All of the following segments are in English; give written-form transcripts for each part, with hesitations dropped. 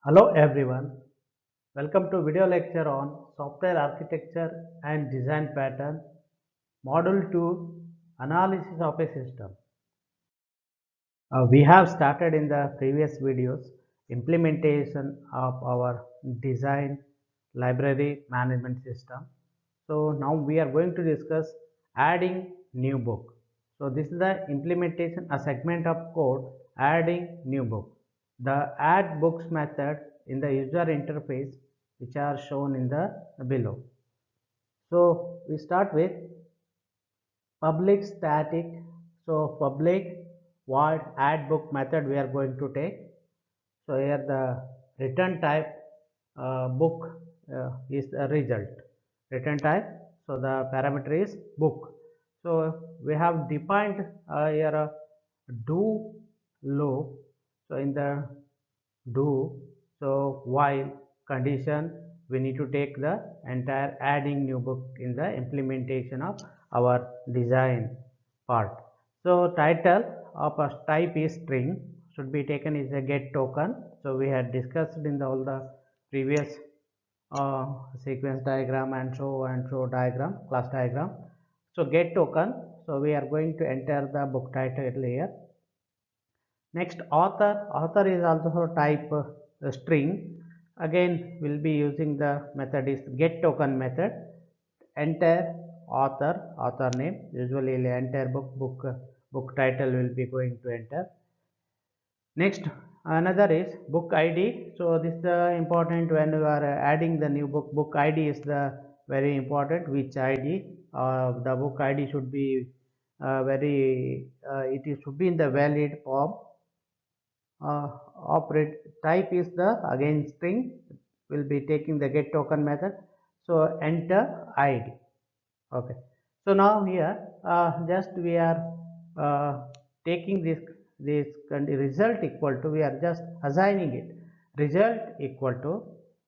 Hello everyone, welcome to video lecture on software architecture and design pattern, module 2, analysis of a system. We have started in the previous videos implementation of our design library management system. So now we are going to discuss adding new book. So this is the implementation, a segment of code adding new book. The add books method in the user interface which are shown in the below. So we start with public static. So public void add book method we are going to take. So here the return type book is a result return type. So the parameter is book. So we have defined here a do loop. So in the do, so while condition we need to take the entire adding new book in the implementation of our design part. So title of a type is string should be taken is a get token. So we had discussed in all the previous sequence diagram and so diagram, class diagram. So get token, so we are going to enter the book title here. Next author is also type string. Again we'll be using the method is get token method. Enter author name, usually enter book title will be going to enter. Next another is book id. So this is important when you are adding the new book id is the very important, which id the book id should be should be in the valid form. Operate type is the again string, will be taking the get token method. So enter id. Okay, so now here just we are uh, taking this result equal to, we are just assigning it result equal to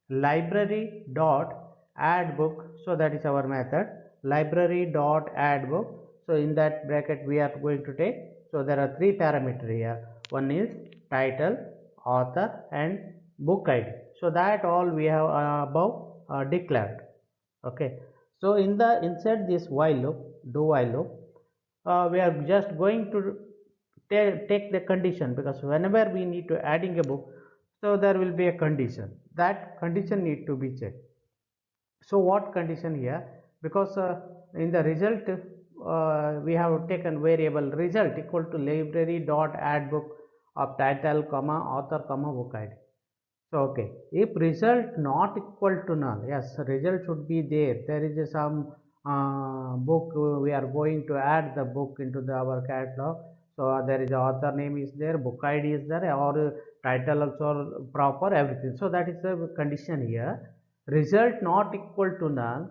library dot add book. So that is our method library dot add book. So in that bracket we are going to take, so there are three parameters here. One is title, author and book id. So that all we have above declared. Okay, so in the inside this while loop, do while loop, we are just going to take the condition, because whenever we need to adding a book, so there will be a condition, that condition need to be checked. So what condition here, because in the result we have taken variable result equal to library dot add book of title comma author comma book id. So okay, if result not equal to null, yes, result should be there. There is some book we are going to add the book into our catalog. So there is author name is there, book id is there, or title also proper, everything. So that is the condition here. Result not equal to null.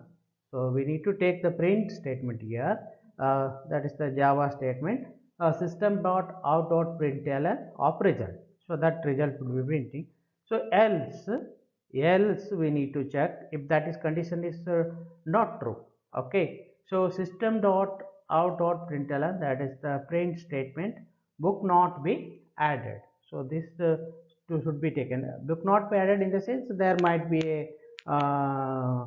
So we need to take the print statement here. That is the Java statement. System dot out dot println of result. So that result would be printing. So else we need to check if that is condition is not true. Okay, so system dot out dot println, that is the print statement, book not be added. So this two should be taken. Book not be added in the sense there might be a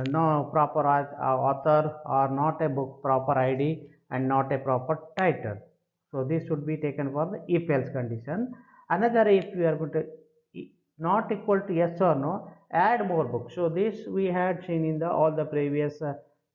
no proper author or not a book proper id and not a proper title. So this should be taken for the if else condition. Another, if we are going to not equal to yes or no, add more books. So this we had seen in the all the previous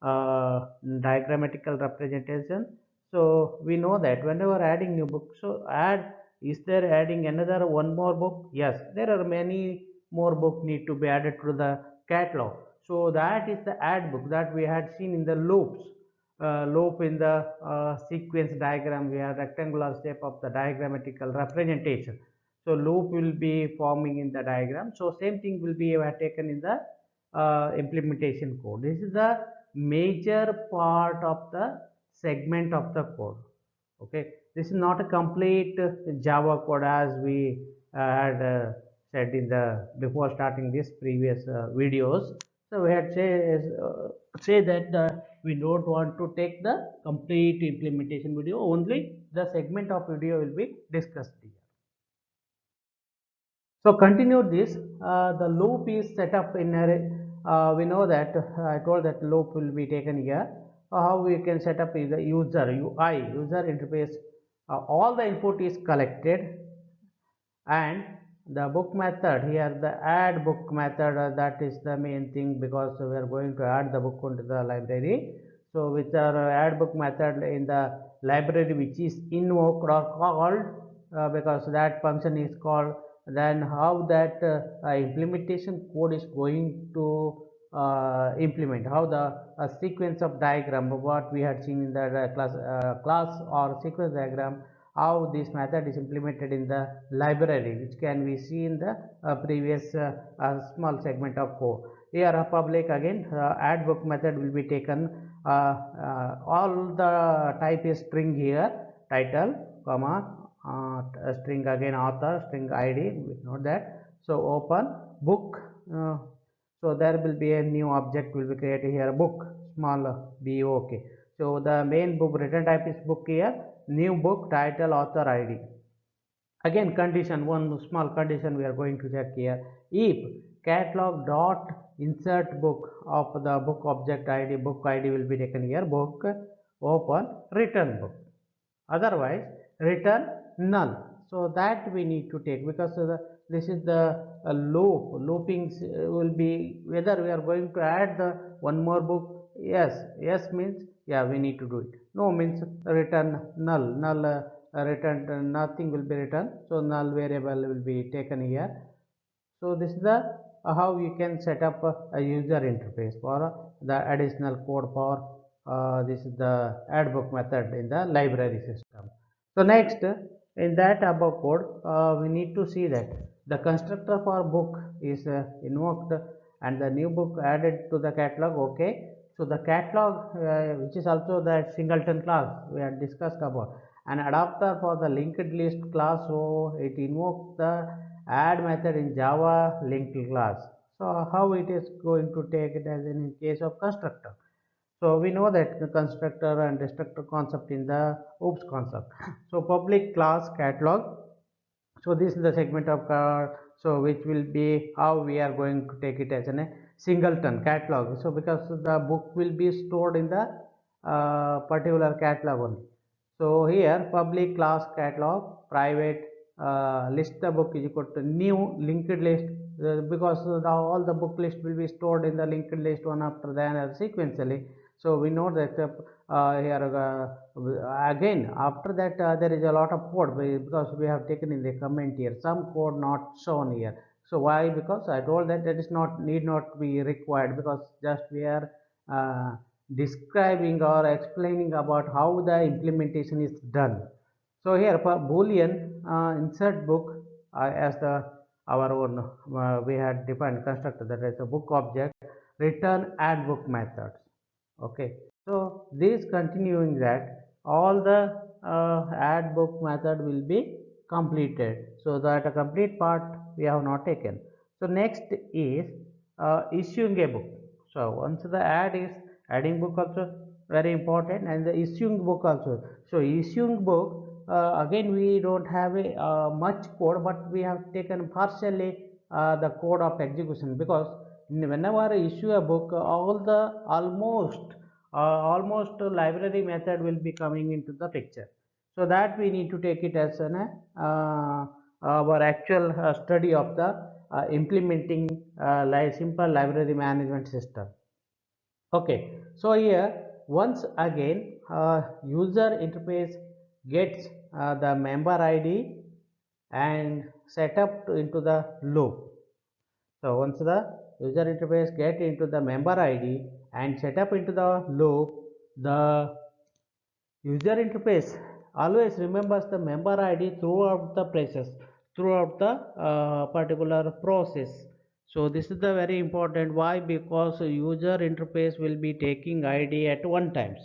diagrammatical representation. So we know that whenever adding new book, so add, is there adding another one more book? Yes, there are many more book need to be added to the catalog. So that is the add book that we had seen in the loops. Loop in the sequence diagram, we have rectangular shape of the diagrammatical representation. So loop will be forming in the diagram. So same thing will be taken in the implementation code. This is the major part of the segment of the code. Okay, this is not a complete Java code as we had said in the before starting this previous videos. So we had say that we don't want to take the complete implementation video, only the segment of video will be discussed here. So continue this. The loop is set up in a, we know that I told that loop will be taken here. How we can set up is the user interface. All the input is collected, and the book method here, the add book method, that is the main thing, because we are going to add the book into the library. So with our add book method in the library, which is invoked or called, because that function is called, then how that implementation code is going to implement, how the sequence of diagram, what we had seen in the class or sequence diagram, how this method is implemented in the library, which can be seen in the previous small segment of code. Here a public, again add book method will be taken. All the type is string here, title comma string, again author, string id, note that. So open book, so there will be a new object will be created here, book, small book. So the main book return type is book here, new book, title, author, id. Again condition, one small condition we are going to check here. If catalog dot insert book of the book object id, book id will be taken here, book, open, return book, otherwise return null. So that we need to take, because this is the looping will be whether we are going to add the one more book. Yes means yeah, we need to do it. No means return null, return nothing will be returned. So null variable will be taken here. So this is the how you can set up a user interface for the additional code for this is the add book method in the library system. So next, in that above code, we need to see that the constructor for book is invoked and the new book added to the catalog. Okay, so the catalog, which is also that singleton class we had discussed about, an adapter for the linked list class, so it invokes the add method in Java linked class. So how it is going to take it as in case of constructor? So we know that the constructor and destructor concept in the OOPS concept. So public class catalog. So this is the segment of so which will be how we are going to take it as a singleton catalog. So because the book will be stored in the particular catalog only. So here public class catalog, private list the book is equal to new linked list, because all the book list will be stored in the linked list one after the other sequentially. So we know that here again after that there is a lot of code, because we have taken in the comment here some code not shown here. So why? Because I told that that is not need not be required, because just we are describing or explaining about how the implementation is done. So here for boolean insert book, as the our own we had defined constructor, that is a book object, return add book methods. Okay, so this continuing that all the add book method will be completed. So that a complete part we have not taken. So next is issuing a book. So once the add is adding book also very important, and the issuing book also. So issuing book, again we don't have a much code, but we have taken partially the code of execution, because whenever I issue a book, all the almost library method will be coming into the picture. So that we need to take it as an our actual study of the implementing simple library management system. Okay, so here once again user interface gets the member id and set up into the loop. So once the user interface get into the member id and set up into the loop, the user interface always remembers the member id throughout the process, throughout the particular process. So this is the very important. Why? Because user interface will be taking id at one times,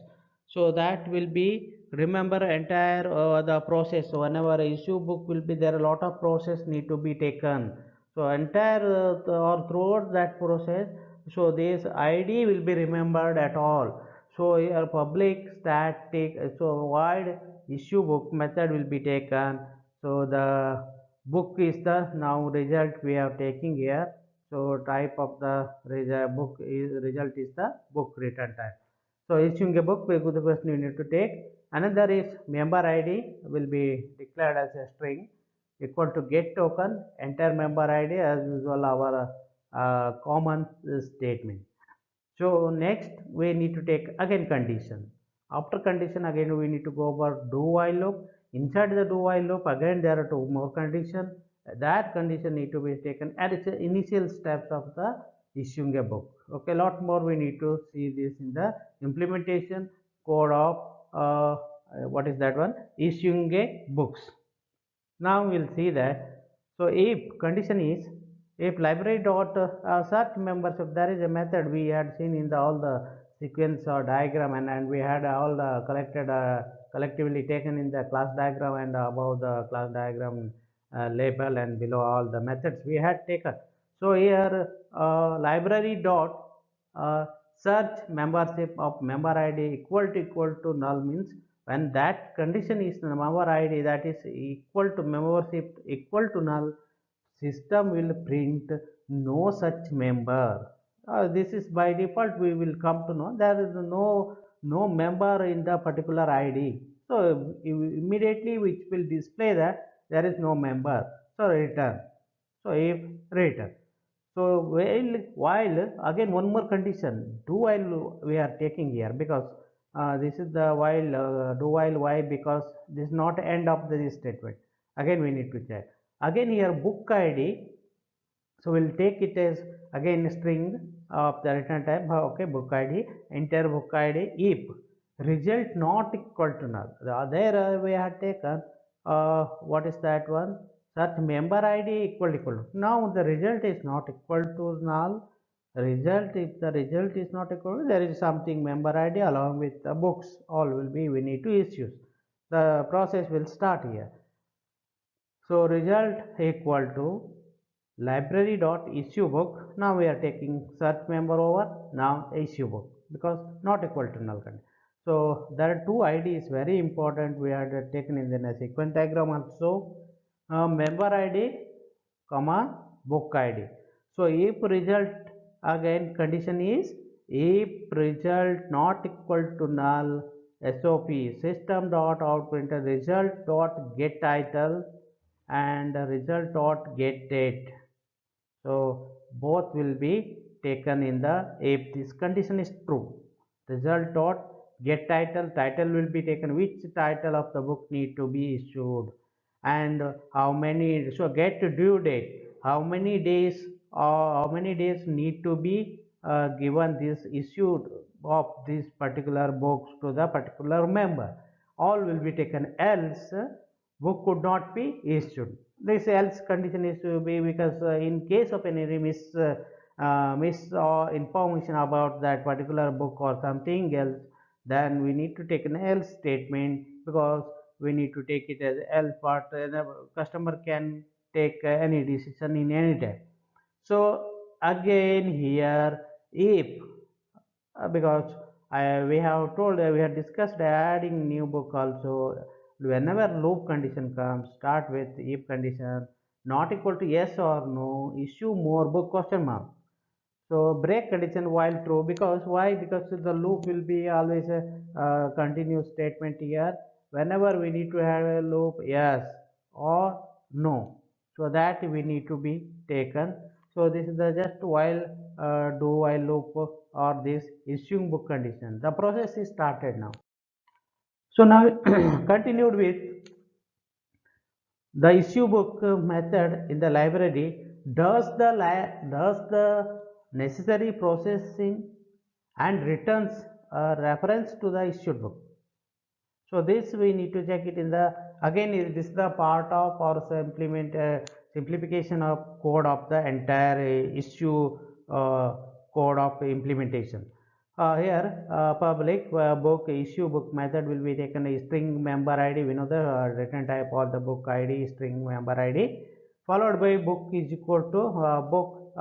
so that will be remember entire the process. So whenever issue book will be there, a lot of process need to be taken. So entire or throughout that process, so this id will be remembered at all. So here public static, so void issue book method will be taken. So the book is the now result we are taking here. So type of the book is result is the book return type. So issuing a book, the question you need to take. Another is member ID will be declared as a string equal to get token enter member ID, as usual our common statement. So next we need to take again condition. After condition again we need to go over do while loop. Inside the do while loop again there are two more conditions. That condition need to be taken at its initial steps of the issuing a book. Okay, lot more we need to see this in the implementation code of what is that one, issuing a books. Now we'll see that. So if condition is if library dot search members, if there is a method we had seen in the all the sequence or diagram, and we had all the collected collectively taken in the class diagram and above the class diagram label and below all the methods we had taken. So here library dot uh, search membership of member ID equal to null means when that condition is the member ID that is equal to membership equal to null, system will print no such member. This is by default we will come to know there is no member in the particular ID. So immediately which will display that there is no member. So return. So if return. So while again one more condition do while we are taking here, because this is the while do while, why, because this is not end of this statement. Again we need to check again here book ID. So we'll take it as again string of the return type. Okay, book ID enter book ID if result not equal to null. There we have taken what is that one, such member ID equal to. Now the result is not equal to null. Result, if the result is not equal to, there is something member ID along with the books all will be we need to issue. The process will start here. So result equal to library dot issue book. Now we are taking search member over now issue book because not equal to null condition. So there are two IDs very important we had taken in the sequence diagram also, member ID comma book ID. So if result again condition is if result not equal to null, SOP system dot out printer result dot get title and result dot get date. So both will be taken in the, if this condition is true, result dot get title, title will be taken which title of the book need to be issued and how many. So get due date, how many days or how many days need to be given this issued of this particular books to the particular member, all will be taken, else book could not be issued. This else condition is to be because in case of any miss or information about that particular book or something else, then we need to take an else statement, because we need to take it as else part. The customer can take any decision in any time. So again here if because we have told we have discussed adding new book also. Whenever loop condition comes, start with if condition not equal to yes or no, issue more book question mark. So break condition while true, because why, because the loop will be always a continuous statement here. Whenever we need to have a loop yes or no, so that we need to be taken. So this is the just while do while loop or this issuing book condition. The process is started now. So now continued with the issue book method in the library does the necessary processing and returns a reference to the issued book. So this we need to check it in the, again this is the part of our simplification of code of the entire issue code of implementation. Here public book issue book method will be taken a string member ID. We know the return type of the book ID string member ID, followed by book is equal to book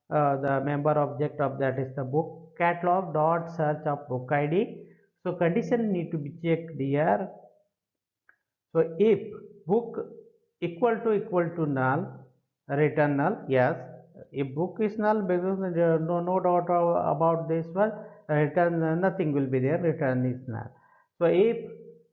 the member object of that is the book catalog dot search of book ID. So condition need to be checked here. So if book equal to null, return null. Yes, if book is null, because no doubt about this one, return nothing will be there, return is null. So if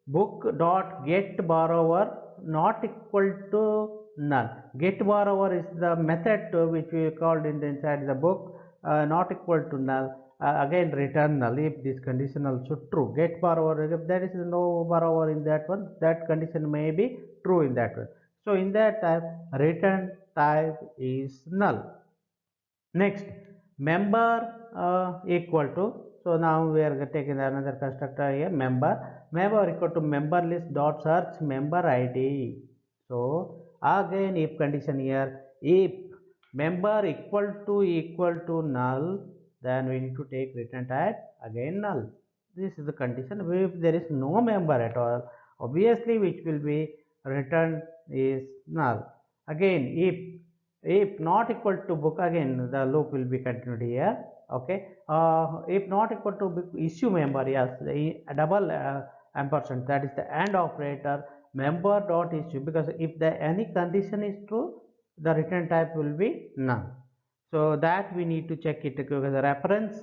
book dot get borrower not equal to null, get borrower is the method which we called in the inside the book, not equal to null, again return null if this condition also true. Get borrower, if there is no borrower in that one, that condition may be true in that one. So in that type, return type is null. Next, member equal to, so now we are taking another constructor here, member equal to member list dot search member id. So again if condition here, if member equal to null, then we need to take return type again null. This is the condition. If there is no member at all, obviously which will be return is null. Again if not equal to book, again the loop will be continued here. Okay, if not equal to book issue member, yes, the double ampersand, that is the AND operator, member dot issue, because if the any condition is true, the return type will be none. So that we need to check it because the reference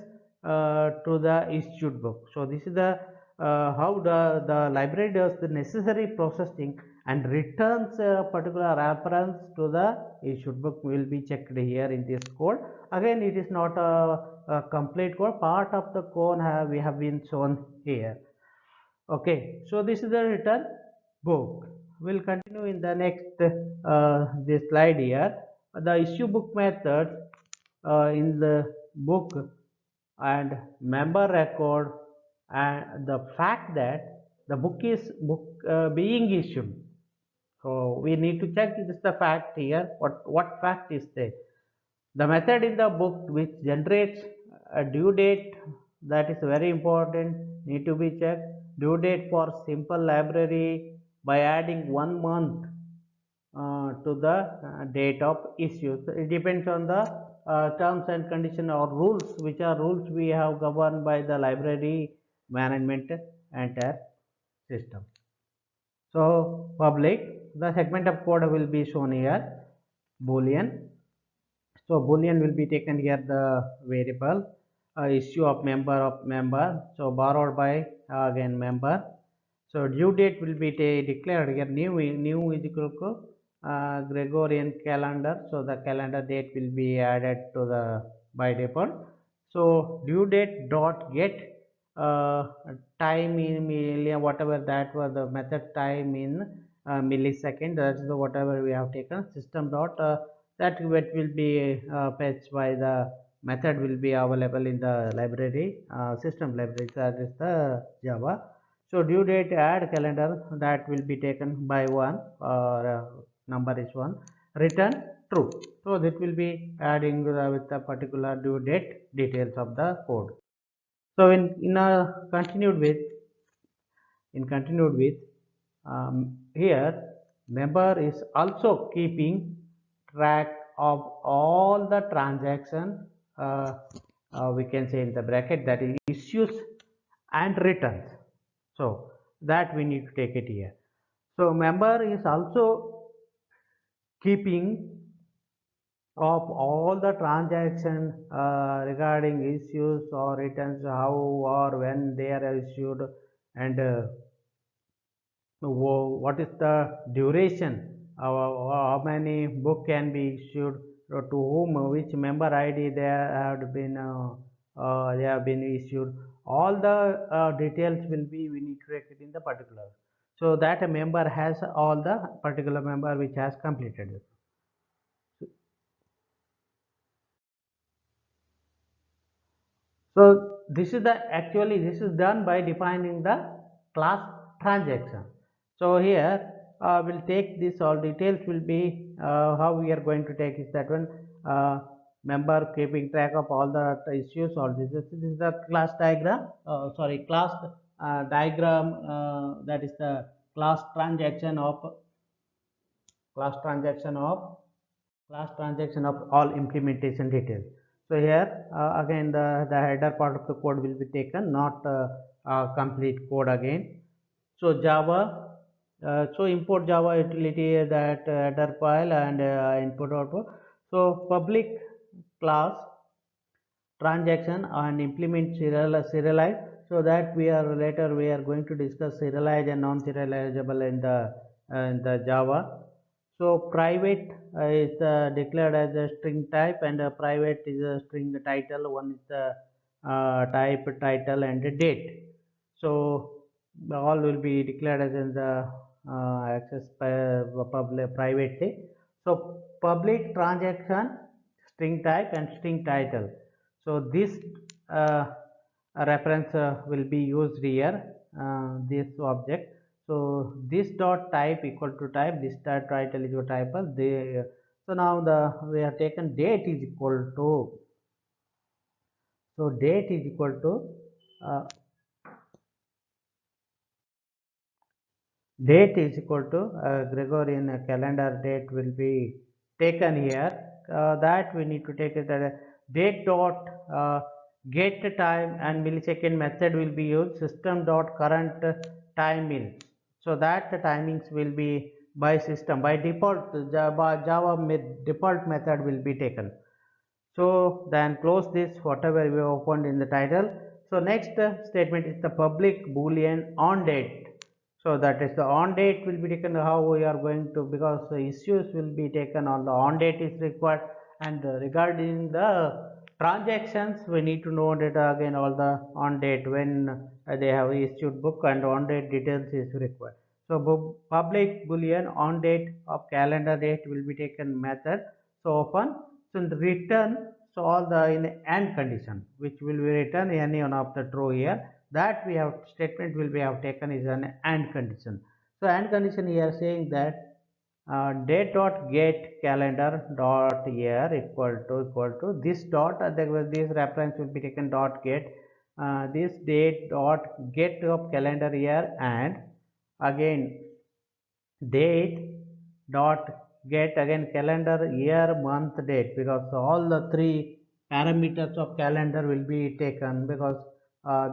to the issued book. So this is the how the library does the necessary processing and returns a particular reference to the issued book will be checked here in this code. Again, it is not a complete code, part of the code we have been shown here. Okay, so this is the return book. We'll continue in the next this slide here. The issue book method in the book and member record, and the fact that the book is being issued. So we need to check this is the fact here. What fact is there? The method in the book which generates a due date, that is very important, need to be checked. Due date for simple library by adding 1 month to the date of issue. So it depends on the terms and condition or rules, which are rules we have governed by the library management entire system. So public, the segment of code will be shown here, boolean. So boolean will be taken here, the variable issue of member. So borrowed by again member. So due date will be declared here, new is equal to Gregorian calendar. So the calendar date will be added to the by default. So due date dot get time in million, whatever that was the method time in millisecond, that's the whatever we have taken. System dot that will be fetched by the method will be available in the library system library, that is the Java. So due date add calendar, that will be taken by 1 or number is 1, return true. So that will be adding with the particular due date details of the code. So in a continued with here member is also keeping track of all the transaction, we can say in the bracket, that is issues and returns. So that we need to take it here. So member is also keeping of all the transaction regarding issues or returns, how or when they are issued, and what is the duration, how many book can be issued, to whom, which member id they have been issued. All the details will be we need to take it in the particular, so that a member has all the particular member which has completed it. So this is the actually this is done by defining the class transaction. So here we'll take this, all details will be how we are going to take is that one, member keeping track of all the issues, all this is the class diagram, class diagram, that is the class transaction of all implementation details. So here again the header part of the code will be taken, not complete code again. So Java So import Java utility that header file and input output. So public class transaction and implement serialize, so that we are later we are going to discuss serialized and non-serializable in the Java. So private is declared as a string type, and private is a string title. One is the type title and the date. So all will be declared as in the access public privately. So public transaction string type and string title. So this uh, reference will be used here, this object. So this dot type equal to type, this dot title is your type. So now the we have taken date is equal to, so date is equal to uh, date is equal to Gregorian calendar date will be taken here. That we need to take it as date dot get time and millisecond method will be used. System dot current time mil. So that the timings will be by system by default. Java default method will be taken. So then close this whatever we opened in the title. So next statement is the public boolean on date. So that is the on date will be taken, how we are going to, because the issues will be taken on the on date is required, and regarding the transactions we need to know that again all the on date when they have issued book and on date details is required. So public boolean on date of calendar date will be taken method. So open, so in the return, so all the in AND condition which will be written any one of the true here, that we have statement will be have taken is an AND condition. So AND condition here saying that date dot get calendar dot year equal to this dot, this reference will be taken dot get this date dot get of calendar year, and again date dot get again calendar year month date, because all the three parameters of calendar will be taken, because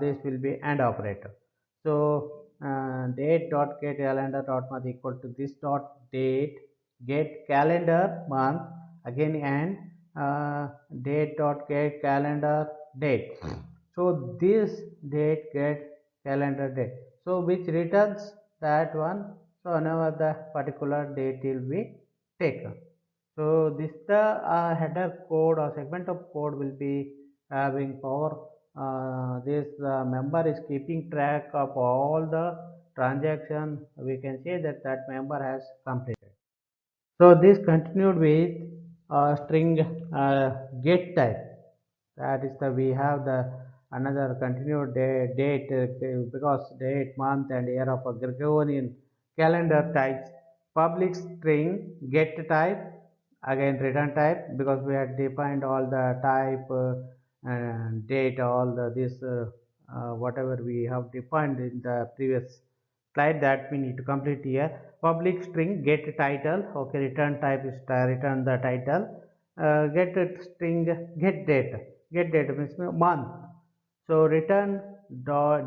this will be AND operator. So date dot get calendar dot month equal to this dot date get calendar month again, and date dot get calendar date. So this date get calendar date, so which returns that one. So whenever the particular date will be taken. So this the header code or segment of code will be having power. This member is keeping track of all the transaction. We can say that that member has completed. So this continued with string get type. That is the we have the another continued date because date, month, and year of a Gregorian calendar types. Public string get type, again return type, because we had defined all the type and date, all the this whatever we have defined in the previous slide, that we need to complete here. Public string get title, okay, return type is return the title. Get string get date, get date means month. So return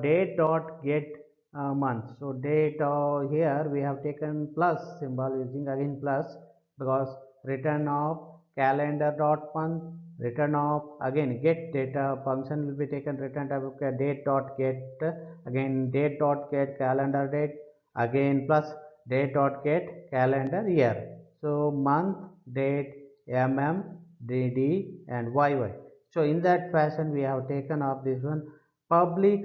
date dot get month. So date here we have taken plus symbol using again plus, because return of calendar dot month, return of again get data function will be taken, return type of date dot get, again date dot get calendar date, again plus date dot get calendar year. So month, date, DD and YY. So in that fashion we have taken up this one. Public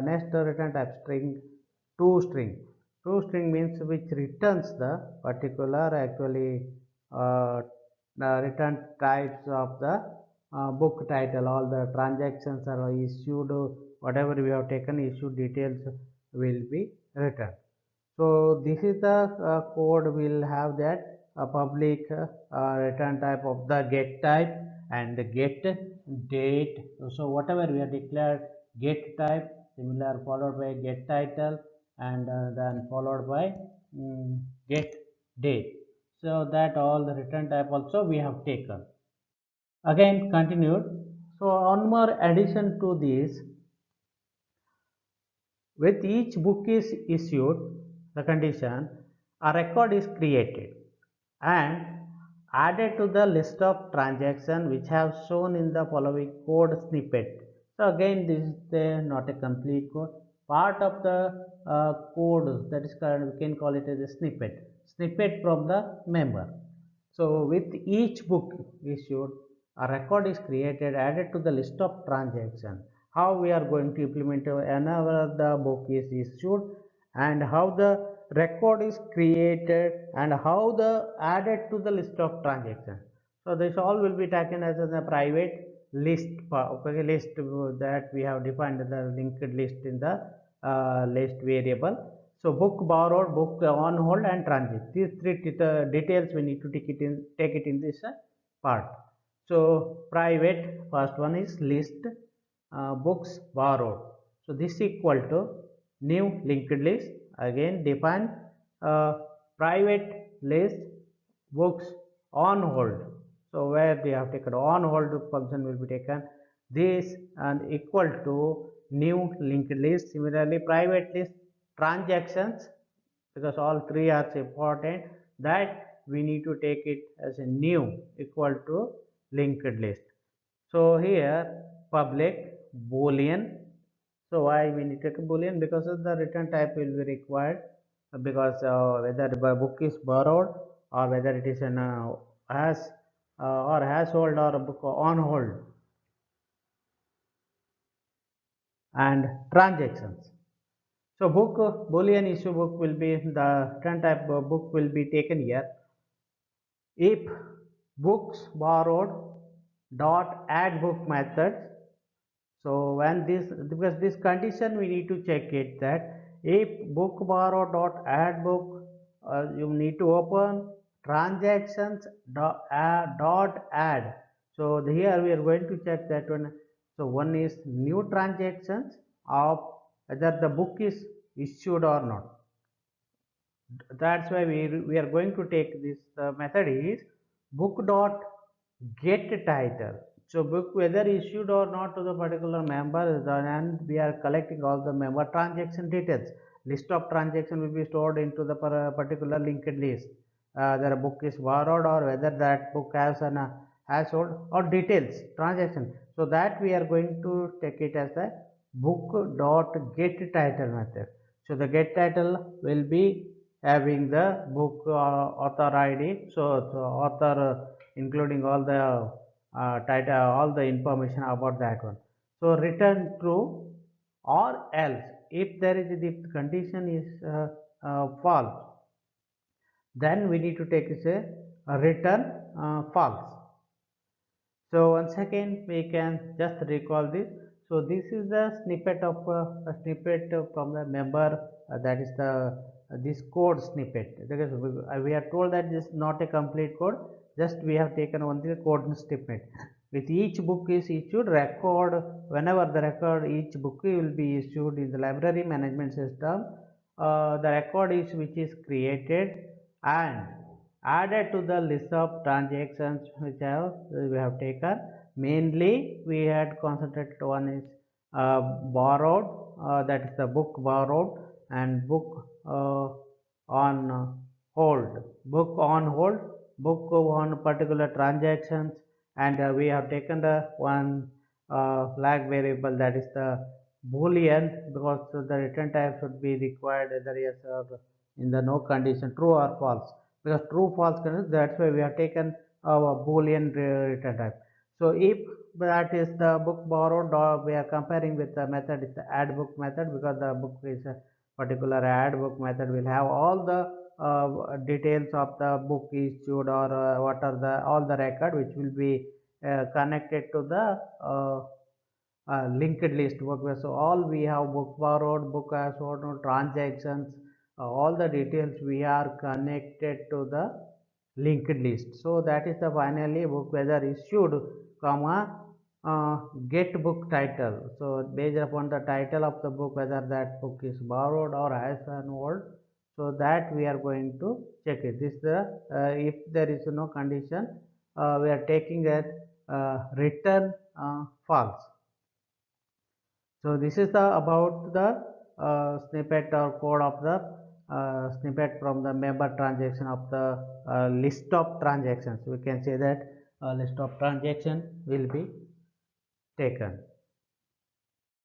next return type string to string. To string means which returns the particular actually the return types of the book title. All the transactions are issued, whatever we have taken issued details will be returned. So this is the code will have that public return type of the get type and the get date. So whatever we have declared get type, similar followed by get title, and then followed by get date. So that all the return type also we have taken. Again continued. So one more addition to this, With each book is issued, the condition, a record is created and added to the list of transactions which have shown in the following code snippet. So again, this is not a complete code. Part of the code, that is called, we can call it as a snippet from the member. So with each book issued, a record is created, added to the list of transactions. How we are going to implement whenever the book is issued, and how the record is created, and how the added to the list of transactions. So this all will be taken as a private list, okay, list that we have defined the linked list in the list variable. So book borrowed, book on hold, and transit. These three details we need to take it in this part. So private, first one is list books borrowed. So this equal to new linked list. Again define private list books on hold. So where we have taken on hold function will be taken this and equal to new linked list. Similarly, private list transactions, because all three are important, that we need to take it as a new equal to linked list. So here public boolean. So why we need to take a boolean? Because of the return type will be required, because whether the book is borrowed or whether it is an has or has hold or a book on hold, and transactions. So book boolean issue book will be the return type book will be taken here if books borrowed dot add book method. So when this, because this condition we need to check it, that if book borrow dot add book, you need to open transactions dot add. So here we are going to check that one. So one is new transactions of whether the book is issued or not. That's why we are going to take this method is book dot get title. So book whether issued or not to the particular member, and we are collecting all the member transaction details. List of transaction will be stored into the particular linked list. The book is borrowed or whether that book has an has sold or details transaction. So that we are going to take it as the book dot get title method. So the get title will be having the book author ID. So author including all the title, all the information about that one. So return true or else. If there is, if the condition is false, then we need to take a return false. So once again we can just recall this. So this is the snippet of a snippet from the member, that is the this code snippet, because we are told that this is not a complete code, just we have taken only the code snippet. With each book is issued record, whenever the record each book will be issued in the library management system, the record is which is created and added to the list of transactions which we have taken. Mainly we had concentrated one is borrowed, that is the book borrowed, and book on hold, book on hold, book on particular transactions, and we have taken the one flag variable, that is the boolean, because the return type should be required either yes or in the no condition, true or false, because true false condition, that's why we have taken our boolean return type. So if that is the book borrowed, we are comparing with the method is the add book method, because the book is a particular add book method will have all the details of the book issued or what are the all the record which will be connected to the linked list work. So all we have book borrowed, book as ordered, transactions, all the details we are connected to the linked list. So that is the finally book whether issued, comma get book title. So based upon the title of the book whether that book is borrowed or has an old. So that we are going to check it. This the if there is no condition, we are taking it return false. So this is the about the snippet or code of the snippet from the member transaction of the list of transactions. We can say that a list of transaction will be taken.